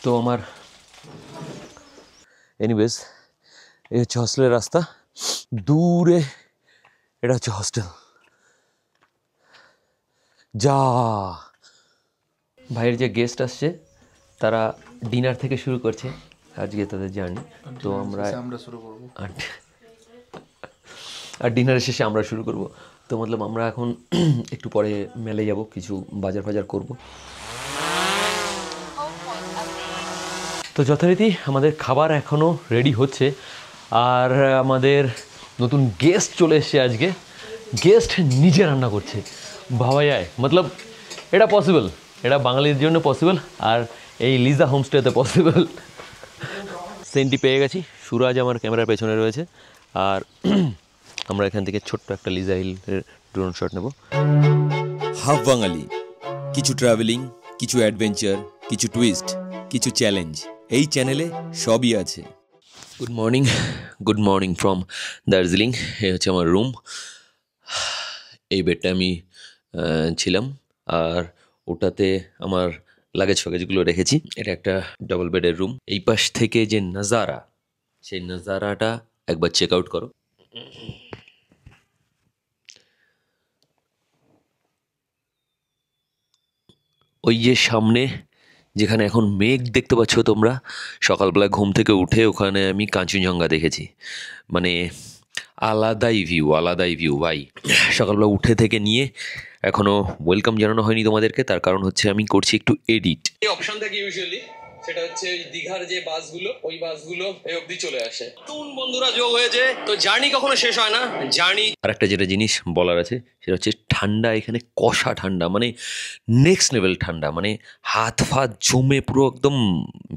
তো আমার এনিওয়েজ এই হচ্ছে হস্টেলের রাস্তা, দূরে এটা হচ্ছে হস্টেল। যা ভাইয়ের যে গেস্ট আসছে তারা ডিনার থেকে শুরু করছে আজকে তাদের জার্নি। তো আমরা শুরু করবো আর ডিনারের শেষে আমরা শুরু করব। তো মতলব আমরা এখন একটু পরে মেলে যাব, কিছু বাজার ফাজার করব। তো যথারীতি আমাদের খাবার এখনও রেডি হচ্ছে, আর আমাদের নতুন গেস্ট চলে এসছে আজকে। গেস্ট নিজে রান্না করছে, ভাবা যায়? মতলব এটা পসিবল, এটা বাঙালির জন্য পসিবল, আর এই লিজা হোমস্টেতে পসিবল। সেন্টি পেয়ে গেছি, সুরাজ আমার ক্যামেরার পেছনে রয়েছে, আর আমরা এখান থেকে ছোট্ট একটা লিজা হিলের ড্রোন শট নেব। হাফ বাঙালি, কিছু ট্রাভেলিং, কিছু অ্যাডভেঞ্চার, কিছু টুইস্ট, কিছু চ্যালেঞ্জ, এই চ্যানেলে সবই আছে। Good morning from Darjeeling. এই হচ্ছে আমার রুম। এই বেডটা আমি ছিলাম, আর ওটাতে আমার লাগেজ ফাগেজগুলো রেখেছি। এটা একটা ডাবল বেডের রুম। এই পাশ থেকে যে নাজারা, সেই নাজারাটা একবার চেক আউট করো। ওই যে সামনে যেখানে এখন মেঘ দেখতে পাচ্ছ তোমরা, সকালবেলা ঘুম থেকে উঠে ওখানে আমি কাঞ্চনজঙ্ঘা দেখেছি। মানে আলাদাই ভিউ ভাই। সকালবেলা উঠে থেকে নিয়ে এখনও ওয়েলকাম জানানো হয়নি তোমাদেরকে, তার কারণ হচ্ছে আমি করছি একটু এডিট। এই অপশন থাকে ইউজুয়ালি, সেটা হচ্ছে ওই দীঘার যে বাসগুলো, ওই বাসগুলো এই অবধি চলে আসে। নতুন বন্ধুরা যোগ হয়েছে, তো জার্নি কখনো শেষ হয় না। জার্নি আর একটা যেটা জিনিস বলার আছে সেটা হচ্ছে ঠান্ডা, এখানে কষা ঠান্ডা, মানে নেক্সট লেভেল ঠান্ডা, মানে হাত ফাত জমে পুরো একদম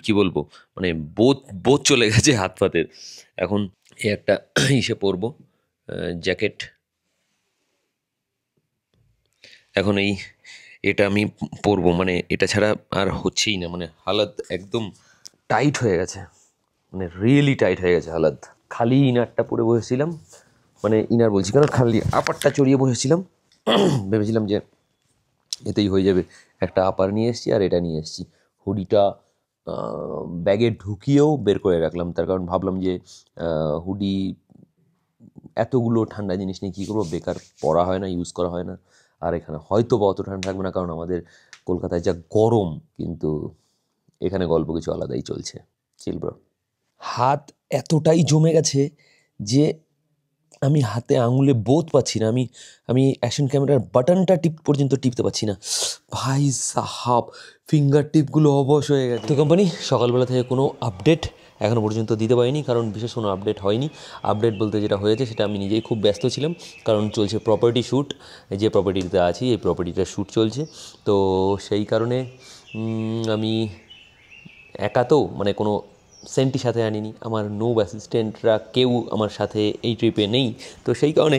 কি বলবো, মানে বোধ চলে গেছে হাত ফাতের। এখন এই একটা ইসে পরবো, জ্যাকেট। এখন এটা আমি পরবো, মানে এটা ছাড়া আর হচ্ছেই না, মানে হালাত একদম টাইট হয়ে গেছে, মানে রিয়েলি টাইট হয়ে গেছে হালাত। খালি ইনারটা পরে বসেছিলাম, মানে ইনার বলছি কেন, খালি আপারটা চড়িয়ে বসেছিলাম। ভেবেছিলাম যে এতেই হয়ে যাবে, একটা আপার নিয়ে এসেছি আর এটা নিয়ে এসেছি। হুডিটা ব্যাগে ঢুকিয়েও বের করে রাখলাম, তার কারণ ভাবলাম যে হুডি এতগুলো ঠান্ডা জিনিস নিয়ে কী করবো, বেকার পরা হয় না, ইউজ করা হয় না। আর এখানে হয়তো বা অত ঠান্ডা থাকবে না, কারণ আমাদের কলকাতায় যা গরম, কিন্তু এখানে গল্প কিছু আলাদাই চলছে। Chill bro. হাত এতটাই জমে গেছে যে আমি হাতে আঙুলে বোধ পাচ্ছি না, আমি অ্যাকশন ক্যামেরার বাটনটা পর্যন্ত টিপতে পারছি না ভাই সাহাব। ফিঙ্গার টিপগুলো অবশ হয়ে গেছে। তো কোম্পানি সকালবেলা থেকে কোনো আপডেট এখনও পর্যন্ত দিতে পারিনি, কারণ বিশেষ কোনো আপডেট হয়নি। আপডেট বলতে যেটা হয়েছে সেটা আমি নিজেই খুব ব্যস্ত ছিলাম, কারণ চলছে প্রপার্টি শ্যুট। যে প্রপার্টিতে আছি এই প্রপার্টিটার শ্যুট চলছে, তো সেই কারণে আমি একা, তো মানে কোনো সেন্টি সাথে আনিনি, আমার নোব অ্যাসিস্ট্যান্টরা কেউ আমার সাথে এই ট্রিপে নেই। তো সেই কারণে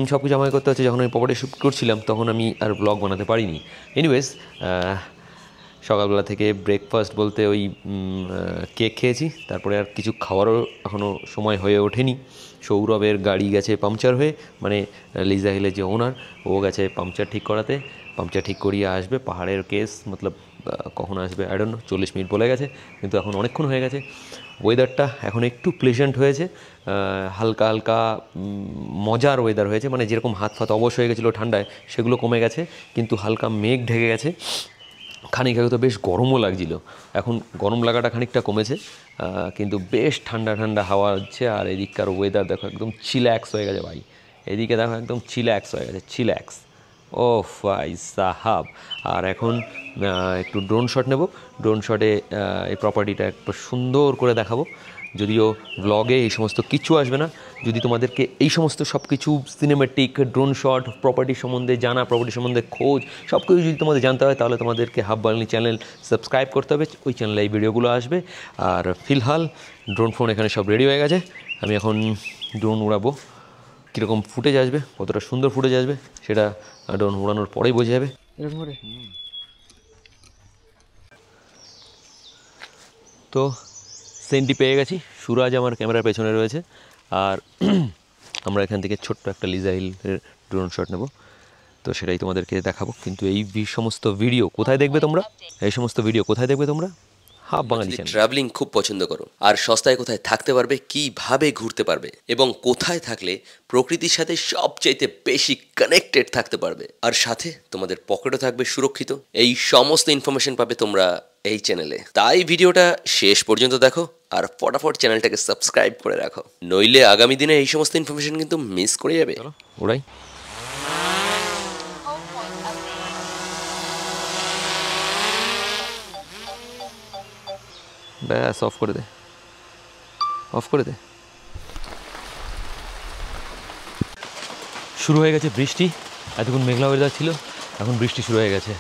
সব কিছু আমাকে করতে হচ্ছে। যখন আমি প্রপার্টি শ্যুট করছিলাম তখন আমি আর ব্লগ বানাতে পারিনি। এনিওয়েজ, সকালবেলা থেকে ব্রেকফাস্ট বলতে ওই কেক খেয়েছি, তারপরে আর কিছু খাওয়ারও এখনও সময় হয়ে ওঠেনি। সৌরভের গাড়ি গেছে পাংচার হয়ে, মানে লিজা হিলের যে ওনার, ও গেছে পাংচার ঠিক করাতে। পাংচার ঠিক করিয়ে আসবে। পাহাড়ের কেস, মতলব কখন আসবে আই ডোন্ট নো, 40 মিনিট বলে গেছে, কিন্তু এখন অনেকক্ষণ হয়ে গেছে। ওয়েদারটা এখন একটু প্লেজেন্ট হয়েছে, হালকা হালকা মজার ওয়েদার হয়েছে, মানে যেরকম হাত ফাত অবশ হয়ে গেছিলো ঠান্ডায় সেগুলো কমে গেছে, কিন্তু হালকা মেঘ ঢেকে গেছে। খানিক আগে তো বেশ গরমও লাগছিল, এখন গরম লাগাটা খানিকটা কমেছে, কিন্তু বেশ ঠান্ডা ঠান্ডা হাওয়া হচ্ছে। আর এদিককার ওয়েদার দেখো একদম চিল্যাক্স হয়ে গেছে ভাই, এদিকে দেখো একদম চিল্যাক্স হয়ে গেছে, চিল্যাক্স। ও ভাই সাহাব। আর এখন একটু ড্রোন শট নেব, ড্রোন শটে এই প্রপার্টিটা একটু সুন্দর করে দেখাবো। যদিও ব্লগে এই সমস্ত কিছু আসবে না, যদি তোমাদেরকে এই সমস্ত সব কিছু সিনেমেটিক, ড্রোন শট, প্রপার্টি সম্বন্ধে জানা, প্রপার্টি সম্বন্ধে খোঁজ, সব কিছু যদি তোমাদের জানতে হয় তাহলে তোমাদেরকে হাফ বাঙালি চ্যানেল সাবস্ক্রাইব করতে হবে, ওই চ্যানেলে এই ভিডিওগুলো আসবে। আর ফিলহাল ড্রোন ফোন এখানে সব রেডি হয়ে গেছে, আমি এখন ড্রোন উড়াবো। কীরকম ফুটেজ আসবে, কতটা সুন্দর ফুটেজ আসবে সেটা ড্রোন উড়ানোর পরেই বোঝা যাবে। তো সেন্টি পেয়ে গেছি, সুরাজ আমার ক্যামেরার পেছনে রয়েছে, আর আমরা এখান থেকে ছোট্ট একটা লিজা হিলের ড্রোন শট নেব, তো সেটাই তোমাদেরকে দেখাবো। কিন্তু এই সমস্ত ভিডিও কোথায় দেখবে তোমরা, এই সমস্ত ভিডিও কোথায় দেখবে তোমরা? হাফ বাঙালি চ্যানেল। ট্রাভেলিং খুব পছন্দ করো আর সস্তায় কোথায় থাকতে পারবে, কিভাবে ঘুরতে পারবে এবং কোথায় থাকলে প্রকৃতির সাথে সবচাইতে বেশি কানেক্টেড থাকতে পারবে, আর সাথে তোমাদের পকেটও থাকবে সুরক্ষিত, এই সমস্ত ইনফরমেশন পাবে তোমরা এই চ্যানেলে। তাই ভিডিওটা শেষ পর্যন্ত দেখো আর ফটাফট চ্যানেলটাকে সাবস্ক্রাইব করে রাখো, নইলে আগামী দিনে এই সমস্ত ইনফরমেশন কিন্তু মিস করে যাবে। চলো ওরাই। ব্যাস অফ করে দে, অফ করে দে। শুরু হয়ে গেছে বৃষ্টি, এতক্ষণ মেঘলা ওয়েদার ছিল, এখন বৃষ্টি শুরু হয়ে গেছে।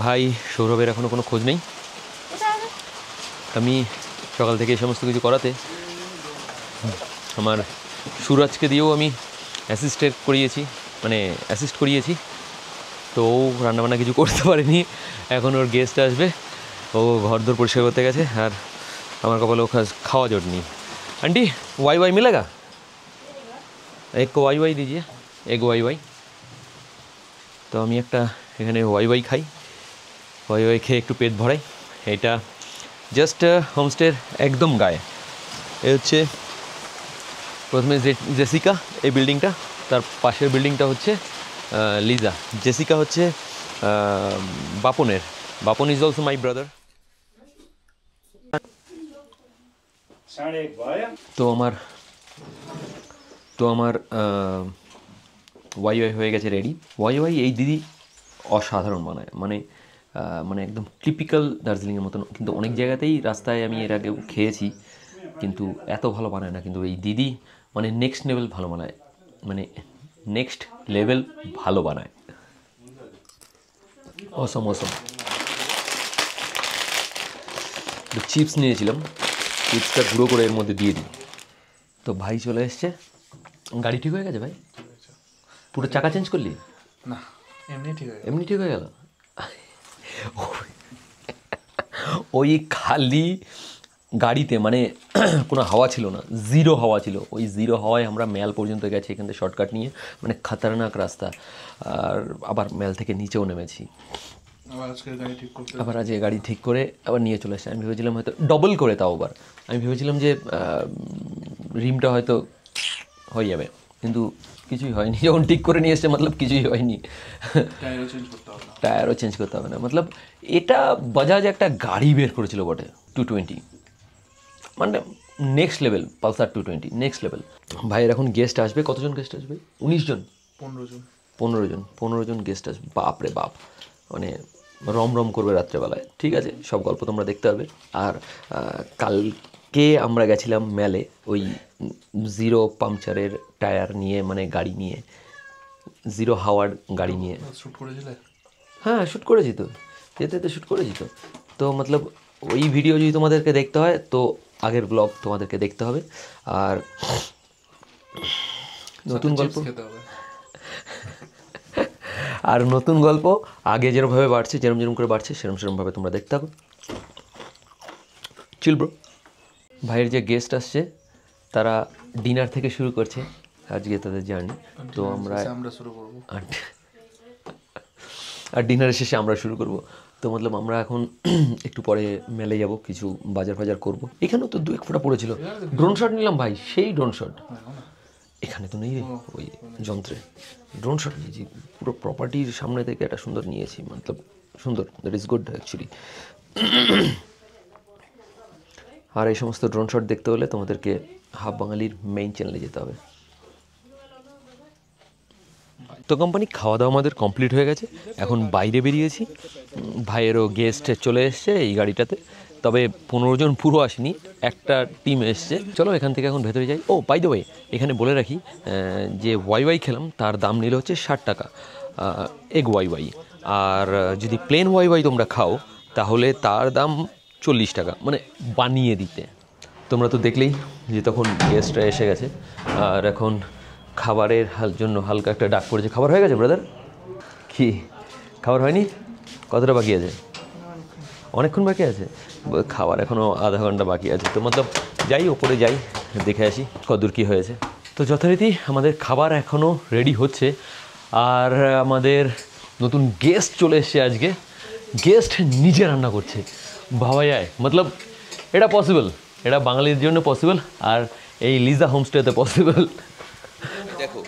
ভাই সৌরভের এখনও কোনো খোঁজ নেই। আমি সকাল থেকে এই সমস্ত কিছু করাতে আমার সুরাজকে দিয়েও আমি অ্যাসিস্ট করিয়েছি, তো ও রান্নাবান্না কিছু করতে পারেনি। এখন ওর গেস্ট আসবে, ও ঘরদোর পরিষ্কার করতে গেছে, আর আমার কপালে ও খাওয়া জোটনি। आंटी वाई वाई मिलेगा? एक को वाई वाई दीजिए, एक वाई वाई। তো আমি একটা এখানে ওয়াই ওয়াই খাই, ওয়াই ওয়াই খেয়ে একটু পেট ভরাই। এটা জাস্ট হোমস্টের একদম গায়ে। এ হচ্ছে প্রথমে জেসিকা, এই বিল্ডিংটা, তার পাশের বিল্ডিংটা হচ্ছে লিজা। জেসিকা হচ্ছে বাপনের, Bapan is also my brother. তো আমার ওয়াই ওয়াই হয়ে গেছে রেডি। ওয়াই ওয়াই এই দিদি অসাধারণ বানায়, মানে একদম টিপিক্যাল দার্জিলিংয়ের মতন। কিন্তু অনেক জায়গাতেই রাস্তায় আমি এর আগেও খেয়েছি, কিন্তু এত ভালো বানায় না। কিন্তু এই দিদি মানে নেক্সট লেভেল ভালো বানায়, মানে নেক্সট লেভেল ভালো বানায়। অসম অসম। চিপস নিয়েছিলাম, চিপসটা গুঁড়ো করে এর মধ্যে দিয়ে দিই। তো ভাই চলে এসছে। গাড়ি ঠিক হয়ে গেছে ভাই? পুরো চাকা চেঞ্জ করলি? না, এমনি ঠিক হয়ে গেল। ওই খালি গাড়িতে মানে কোনো হাওয়া ছিল না, জিরো হাওয়া ছিল। ওই জিরো হাওয়ায় আমরা ম্যাল পর্যন্ত গেছি এখান থেকে শর্টকাট নিয়ে, মানে খতরনাক রাস্তা। আর আবার ম্যাল থেকে নিচেও নেমেছি, আবার আজকে গাড়ি ঠিক করে আবার নিয়ে চলে এসেছি। আমি ভেবেছিলাম হয়তো ডবল করে, তাও আবার আমি ভেবেছিলাম যে রিমটা হয়তো হয়ে যাবে, কিন্তু কিছুই হয়নি। যখন ঠিক করে নিয়ে এসছে মতলব কিছুই হয়নি, টায়ারও চেঞ্জ করতে হবে না। মতলব এটা বাজাজ একটা গাড়ি বের করেছিল বটে, 220, মানে next level. Pulsar 220 next level. ভাইয়ের এখন গেস্ট আসবে। কতজন গেস্ট আসবে? 19 জন, 15 জন গেস্ট আসবে। বাপ রে বাপ, মানে রম রম করবে রাত্রেবেলায়। ঠিক আছে, সব গল্প তোমরা দেখতে হবে। আর কালকে আমরা গেছিলাম ম্যালে, ওই জিরো পাংচারের টায়ার নিয়ে, মানে গাড়ি নিয়ে, জিরো হাওয়ার গাড়ি নিয়ে। হ্যাঁ শ্যুট করেছি তো, যেতে শ্যুট করেছি তো। তো মতলব ওই ভিডিও যদি তোমাদেরকে দেখতে হয় তো আগের ব্লগ তোমাদেরকে দেখতে হবে। আর নতুন গল্প আগে যেরমভাবে বাড়ছে, যেরম করে বাড়ছে, সেরমভাবে তোমরা দেখতে হবে। Chill bro. ভাইয়ের যে গেস্ট আসছে তারা ডিনার থেকে শুরু করছে আজকে তাদের জার্নি। তো আমরা শুরু করবো, আর ডিনারের শেষে আমরা শুরু করব। তো মতলব আমরা এখন একটু পরে মেলে যাব, কিছু বাজার করব। এখানেও তো 2-1 ফোঁটা পড়েছিল। ড্রোন শট নিলাম ভাই, সেই ড্রোন শট। এখানে তো নেই রে ওই যন্ত্রে। ড্রোন শট নিয়েছি পুরো প্রপার্টির সামনে থেকে, একটা সুন্দর নিয়েছি, মতলব সুন্দর, দ্যাট ইজ গুড অ্যাকচুয়ালি। আর এই সমস্ত ড্রোন শট দেখতে হলে তোমাদেরকে হাফ বাঙালির মেইন চ্যানেলে যেতে হবে। তো কোম্পানি খাওয়া দাওয়া আমাদের কমপ্লিট হয়ে গেছে, এখন বাইরে বেরিয়েছি। ভাইয়েরও গেস্ট চলে এসছে এই গাড়িটাতে, তবে 15 জন পুরো আসেনি, একটা টিম এসছে। চলো এখান থেকে এখন ভেতরে যাই। ও বাই দ্য ওয়ে, এখানে বলে রাখি যে ওয়াই ওয়াই খেলাম তার দাম নিল হচ্ছে 60 টাকা এগ ওয়াই ওয়াই। আর যদি প্লেন ওয়াই ওয়াই তোমরা খাও তাহলে তার দাম 40 টাকা, মানে বানিয়ে দিতে। তোমরা তো দেখলেই যে তখন গেস্টরা এসে গেছে, আর এখন খাবারের জন্য হালকা একটা ডাক পড়েছে। খাবার হয়ে গেছে ব্রাদার? কি খাবার হয়নি? কতটা বাকি আছে? অনেকক্ষণ বাকি আছে। খাবার এখনও আধা ঘন্টা বাকি আছে। তো মতলব যাই, ওপরে যাই, দেখে আসি কতদূর কী হয়েছে। তো যথারীতি আমাদের খাবার এখনও রেডি হচ্ছে, আর আমাদের নতুন গেস্ট চলে এসছে আজকে। গেস্ট নিজে রান্না করছে, ভাবা যায় মতলব এটা পসিবল, এটা বাঙালির জন্য পসিবল, আর এই লিজা হোমস্টেতে পসিবল। দেখো,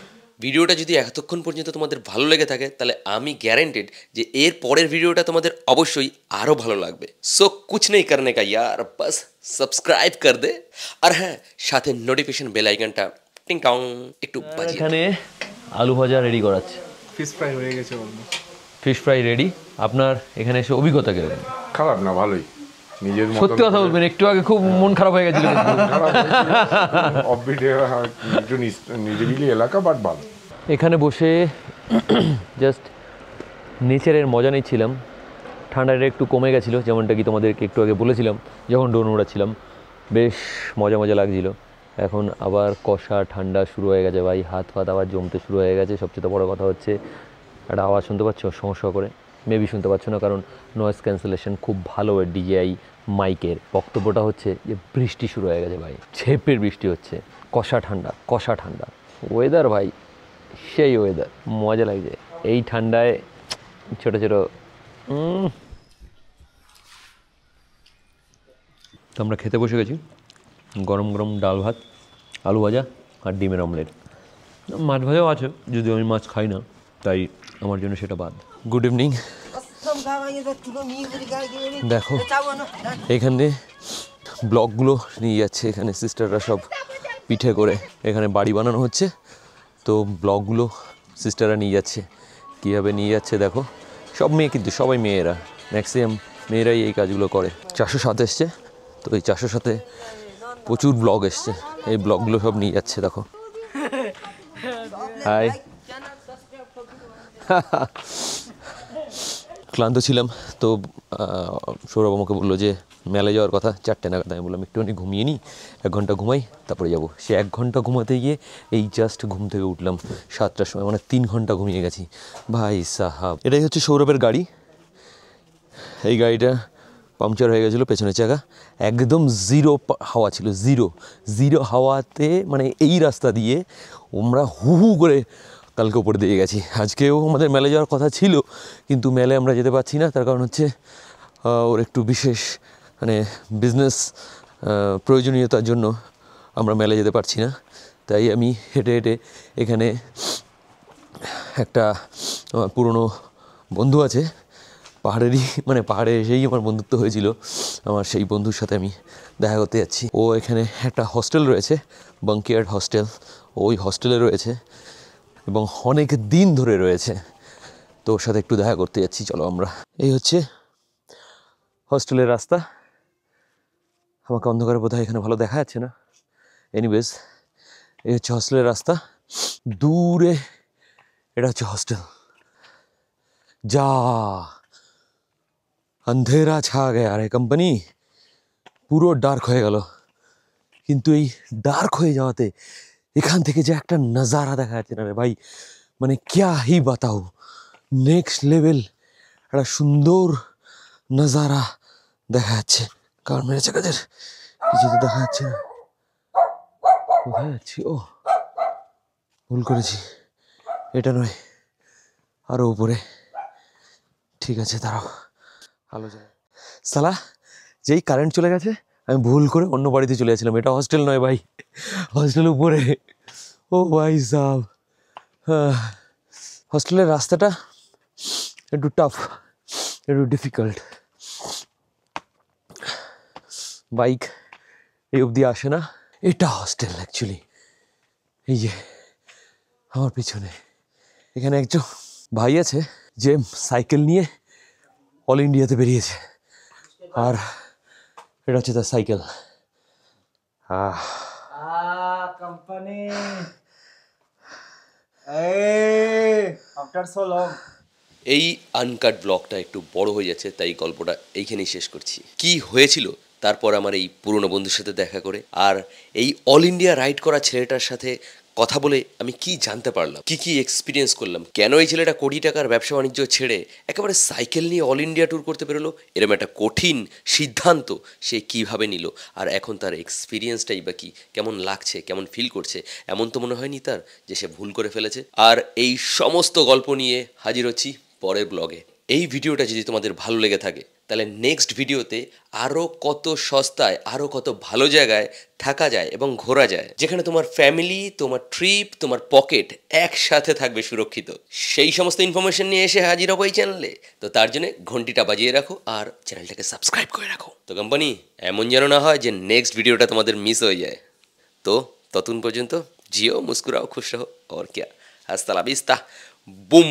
ভিডিওটা যদি এতক্ষণ পর্যন্ত তোমাদের ভালো লেগে থাকে তাহলে আমি গ্যারেন্টেড যে এর পরের ভিডিওটা তোমাদের অবশ্যই আরও ভালো লাগবে। সো কুছ নেই করনে কা ইয়ার, বাস সাবস্ক্রাইব কর দে, আর হ্যাঁ সাথে নোটিফিকেশন বেল আইকনটা টিং টং একটু বাজিয়ে। এখানে আলু ভাজা রেডি করাচ্ছে, ফিশ ফ্রাই হয়ে গেছে অলমোস্ট। Fish fry ready. আপনার এখানে এসে অভিজ্ঞতা কিরকম? খারাপ না, ভালোই। নিজের মতো সত্যি কথা বলবেন, একটু আগে খুব মন খারাপ হয়ে গেছিল অফবিটে একটু নিরিবিলি এলাকা, বাট ভালো। এখানে বসে জাস্ট নেচারের মজা নিচ্ছিলাম। ঠান্ডাটা একটু কমে গেছিলো, যেমনটা কি তোমাদেরকে একটু আগে বলেছিলাম যখন ড্রোন উড়াচ্ছিলাম, বেশ মজা মজা লাগছিল। এখন আবার কষা ঠান্ডা শুরু হয়ে গেছে ভাই, হাত ফাত আবার জমতে শুরু হয়ে গেছে। সবচেয়ে বড় কথা হচ্ছে একটা আওয়াজ শুনতে পাচ্ছ সমস্যা করে, মেবি শুনতে পাচ্ছ না, কারণ নয়েজ ক্যান্সেলেশন খুব ভালো ডিজিআই মাইকের। বক্তব্যটা হচ্ছে যে বৃষ্টি শুরু হয়ে গেছে ভাই, ঝেপের বৃষ্টি হচ্ছে, কষা ঠান্ডা কষা ঠান্ডা ওয়েদার ভাই, সেই ওয়েদার মজা লাগছে এই ঠান্ডায়। ছোটো ছোটো তো আমরা খেতে বসে গেছি, গরম গরম ডাল ভাত, আলু ভাজা আর ডিমের অমলেট। মাছ ভাজাও আছে, যদিও আমি মাছ খাই না, তাই আমার জন্য সেটা বাদ। Good evening. দেখো এখানে ব্লকগুলো নিয়ে যাচ্ছে, এখানে সিস্টাররা সব পিঠে করে এখানে বাড়ি বানানো হচ্ছে, তো ব্লকগুলো সিস্টাররা নিয়ে যাচ্ছে। কীভাবে নিয়ে যাচ্ছে দেখো, সব মেয়ে, কিন্তু সবাই মেয়েরা, ম্যাক্সিমাম মেয়েরাই এই কাজগুলো করে। 407 এসছে, তো এই 407 প্রচুর ব্লগ এসছে, এই ব্লগগুলো সব নিয়ে যাচ্ছে দেখো। হাই ক্লান্ত ছিলাম, তো সৌরভ আমাকে বললো যে মেলায় যাওয়ার কথা 4টে নাগাদ। আমি বললাম একটুখানি ঘুমিয়ে নিই, 1 ঘন্টা ঘুমাই তারপরে যাবো। সে 1 ঘন্টা ঘুমাতে গিয়ে এই জাস্ট ঘুম থেকে উঠলাম 7টার সময়, মানে 3 ঘন্টা ঘুমিয়ে গেছি ভাই সাহাব। এটাই হচ্ছে সৌরভের গাড়ি। এই গাড়িটা পাংচার হয়ে গেছিলো, পেছনের চাকা একদম জিরো হাওয়া ছিল, জিরো হাওয়াতে, মানে এই রাস্তা দিয়ে আমরা হু হু করে কালকে উপরে দিয়ে গেছি। আজকেও আমাদের মেলে যাওয়ার কথা ছিল, কিন্তু মেলে আমরা যেতে পারছি না, তার কারণ হচ্ছে ওর একটু বিশেষ মানে বিজনেস প্রয়োজনীয়তার জন্য আমরা মেলে যেতে পারছি না। তাই আমি হেঁটে হেঁটে এখানে একটা আমার পুরনো বন্ধু আছে, পাহাড়েরই, মানে পাহাড়ে এসেই আমার বন্ধুত্ব হয়েছিল, আমার সেই বন্ধুর সাথে আমি দেখা করতে যাচ্ছি। ও এখানে একটা হস্টেল রয়েছে, বাঙ্কিয়ার্ড হস্টেল, ওই হস্টেলে রয়েছে এবং অনেক দিন ধরে রয়েছে, তো ওর সাথে একটু দেখা করতে যাচ্ছি। চলো আমরা, এই হচ্ছে হস্টেলের রাস্তা। আমাকে অন্ধকারে বোধহয় এখানে ভালো দেখা যাচ্ছে না, এনিওয়েজ এই হচ্ছে হস্টেলের রাস্তা। দূরে এটা হচ্ছে হস্টেল। যা अंधेरा छा गया रे কোম্পানি, পুরো ডার্ক হয়ে গেল। কিন্তু এই ডার্ক হয়ে যাওয়াতে এখান থেকে যে একটা নজারা দেখা যাচ্ছে না রে ভাই, মানে ক্যা হি বাতাও, নেক্সট লেভেল একটা সুন্দর নজারা দেখা যাচ্ছে। কার মেরেছে কাজের কিছু তো দেখা যাচ্ছে না, কোথায় যাচ্ছি? ও ভুল করেছি, এটা নয়, আরো উপরে। ঠিক আছে দাঁড়াও, আলো জ্বালা। সালা যেই কারেন্ট চলে গেছে আমি ভুল করে অন্য বাড়িতে চলে গেছিলাম। এটা হস্টেল নয় ভাই, হস্টেল উপরে। ও ভাই সাব, হস্টেলের রাস্তাটা একটু টাফ, একটু ডিফিকাল্ট। বাইক এই অবধি আসে না। এটা হস্টেল অ্যাকচুয়ালি। এই যে আমার পিছনে এখানে একজন ভাই আছে যে সাইকেল নিয়ে অল ইন্ডিয়াতে বেরিয়েছে, আর এটা হচ্ছে তার cycle. Company after so long. এই আনকাট ব্লগটা একটু বড় হয়ে যাচ্ছে, তাই গল্পটা এইখানেই শেষ করছি। কি হয়েছিল তারপর আমার এই পুরনো বন্ধুর সাথে দেখা করে, আর এই অল ইন্ডিয়া রাইড করা ছেলেটার সাথে কথা বলে আমি কি জানতে পারলাম, কি এক্সপিরিয়েন্স করলাম, কেন এই ছেলেটা কোটি টাকার ব্যবসা বাণিজ্য ছেড়ে একেবারে সাইকেল নিয়ে অল ইন্ডিয়া ট্যুর করতে বেরোলো, এরকম একটা কঠিন সিদ্ধান্ত সে কিভাবে নিল, আর এখন তার এক্সপিরিয়েন্সটাই বা কি, কেমন লাগছে, কেমন ফিল করছে। এমন তো মনে হয়নি তার যে সে ভুল করে ফেলেছে। আর এই সমস্ত গল্প নিয়ে হাজির হচ্ছি পরের ব্লগে। এই ভিডিওটা যদি তোমাদের ভালো লেগে থাকে তাহলে নেক্সট ভিডিওতে আরও কত সস্তায় আরও কত ভালো জায়গায় থাকা যায় এবং ঘোরা যায়, যেখানে তোমার ফ্যামিলি, তোমার ট্রিপ, তোমার পকেট একসাথে থাকবে সুরক্ষিত। সেই সমস্ত ইনফরমেশন নিয়ে এসে হাজির হবো এই চ্যানেলে। তো তার জন্য ঘন্টিটা বাজিয়ে রাখো আর চ্যানেলটাকে সাবস্ক্রাইব করে রাখো। তো কোম্পানি, এমন যেন না হয় যে নেক্সট ভিডিওটা তোমাদের মিস হয়ে যায়। তো ততক্ষণ পর্যন্ত জিও, মুস্কুরাও, খুশ রহো, और क्या, हस्ता ला विस्ता, बुम।